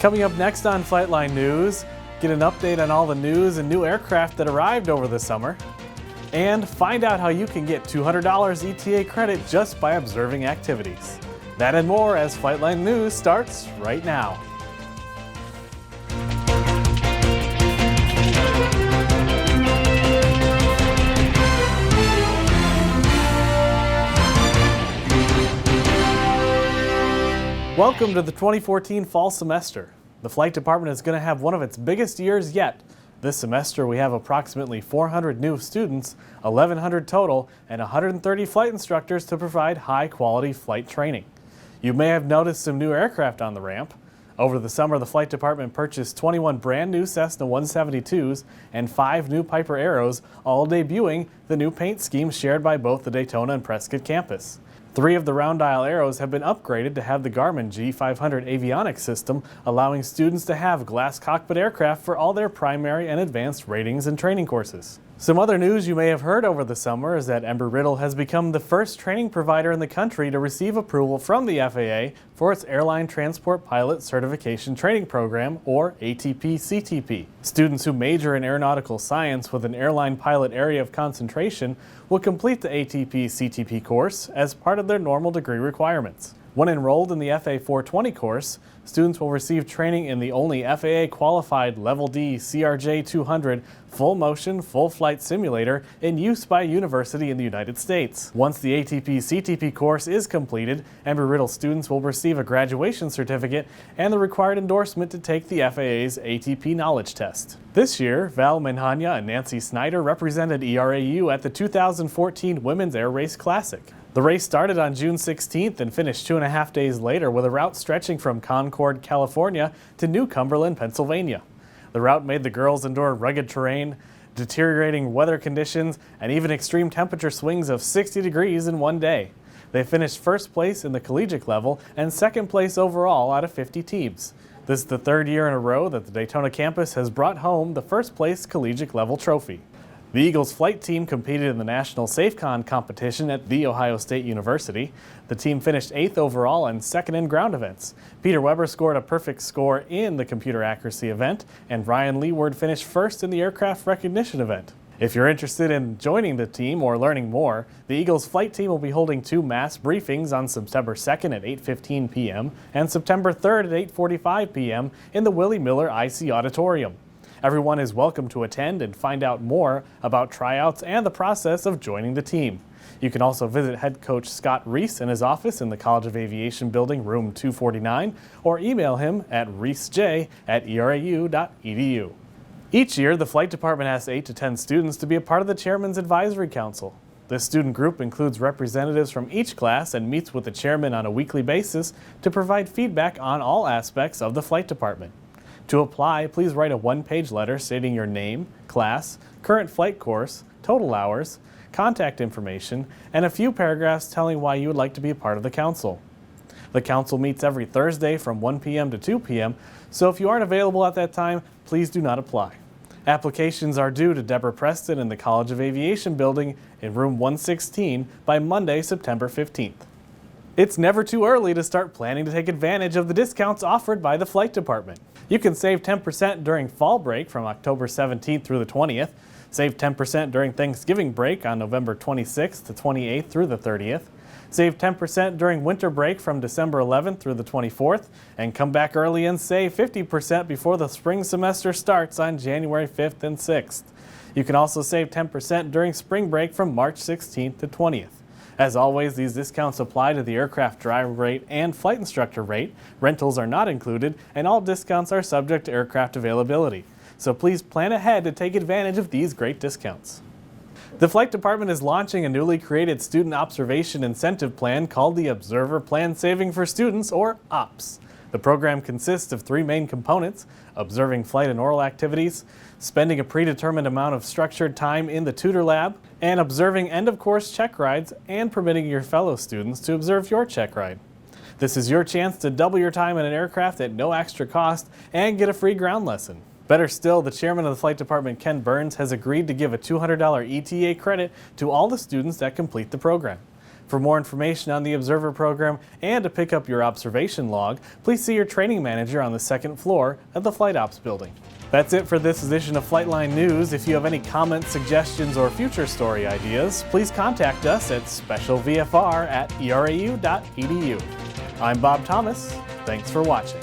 Coming up next on Flightline News, get an update on all the news and new aircraft that arrived over the summer, and find out how you can get $200 ETA credit just by observing activities. That and more as Flightline News starts right now. Welcome to the 2014 fall semester. The flight department is going to have one of its biggest years yet. This semester we have approximately 400 new students, 1,100 total, and 130 flight instructors to provide high-quality flight training. You may have noticed some new aircraft on the ramp. Over the summer, the flight department purchased 21 brand new Cessna 172s and 5 new Piper Arrows, all debuting the new paint scheme shared by both the Daytona and Prescott campus. 3 of the round dial Arrows have been upgraded to have the Garmin G500 avionics system, allowing students to have glass cockpit aircraft for all their primary and advanced ratings and training courses. Some other news you may have heard over the summer is that Embry-Riddle has become the first training provider in the country to receive approval from the FAA for its Airline Transport Pilot Certification Training Program, or ATP CTP. Students who major in aeronautical science with an airline pilot area of concentration will complete the ATP CTP course as part of their normal degree requirements. When enrolled in the FA 420 course, students will receive training in the only FAA-qualified Level D CRJ 200 full-motion, full-flight simulator in use by a university in the United States. Once the ATP CTP course is completed, Embry-Riddle students will receive a graduation certificate and the required endorsement to take the FAA's ATP knowledge test. This year, Val Manhanya and Nancy Snyder represented ERAU at the 2014 Women's Air Race Classic. The race started on June 16th and finished 2.5 days later with a route stretching from Concord, California to New Cumberland, Pennsylvania. The route made the girls endure rugged terrain, deteriorating weather conditions, and even extreme temperature swings of 60 degrees in one day. They finished first place in the collegiate level and second place overall out of 50 teams. This is the 3rd year in a row that the Daytona campus has brought home the first place collegiate level trophy. The Eagles flight team competed in the National SafeCon competition at The Ohio State University. The team finished 8th overall and 2nd in ground events. Peter Weber scored a perfect score in the computer accuracy event, and Ryan Leeward finished 1st in the aircraft recognition event. If you're interested in joining the team or learning more, the Eagles flight team will be holding 2 mass briefings on September 2nd at 8:15 p.m. and September 3rd at 8:45 p.m. in the Willie Miller IC Auditorium. Everyone is welcome to attend and find out more about tryouts and the process of joining the team. You can also visit head coach Scott Reese in his office in the College of Aviation building, room 249, or email him at reesej@erau.edu. Each year, the flight department asks 8 to 10 students to be a part of the Chairman's Advisory Council. This student group includes representatives from each class and meets with the chairman on a weekly basis to provide feedback on all aspects of the flight department. To apply, please write a 1-page letter stating your name, class, current flight course, total hours, contact information, and a few paragraphs telling why you would like to be a part of the council. The council meets every Thursday from 1 p.m. to 2 p.m., so if you aren't available at that time, please do not apply. Applications are due to Deborah Preston in the College of Aviation building in room 116 by Monday, September 15th. It's never too early to start planning to take advantage of the discounts offered by the flight department. You can save 10% during fall break from October 17th through the 20th, save 10% during Thanksgiving break on November 26th to 28th through the 30th, save 10% during winter break from December 11th through the 24th, and come back early and save 50% before the spring semester starts on January 5th and 6th. You can also save 10% during spring break from March 16th to 20th. As always, these discounts apply to the aircraft driver rate and flight instructor rate. Rentals are not included, and all discounts are subject to aircraft availability. So please plan ahead to take advantage of these great discounts. The flight department is launching a newly created student observation incentive plan called the Observer Plan Saving for Students, or OPS. The program consists of 3 main components: observing flight and oral activities, spending a predetermined amount of structured time in the tutor lab, and observing end-of-course check rides and permitting your fellow students to observe your check ride. This is your chance to double your time in an aircraft at no extra cost and get a free ground lesson. Better still, the chairman of the flight department, Ken Burns, has agreed to give a $200 ETA credit to all the students that complete the program. For more information on the Observer program and to pick up your observation log, please see your training manager on the second floor of the Flight Ops building. That's it for this edition of Flightline News. If you have any comments, suggestions, or future story ideas, please contact us at specialvfr@erau.edu. I'm Bob Thomas. Thanks for watching.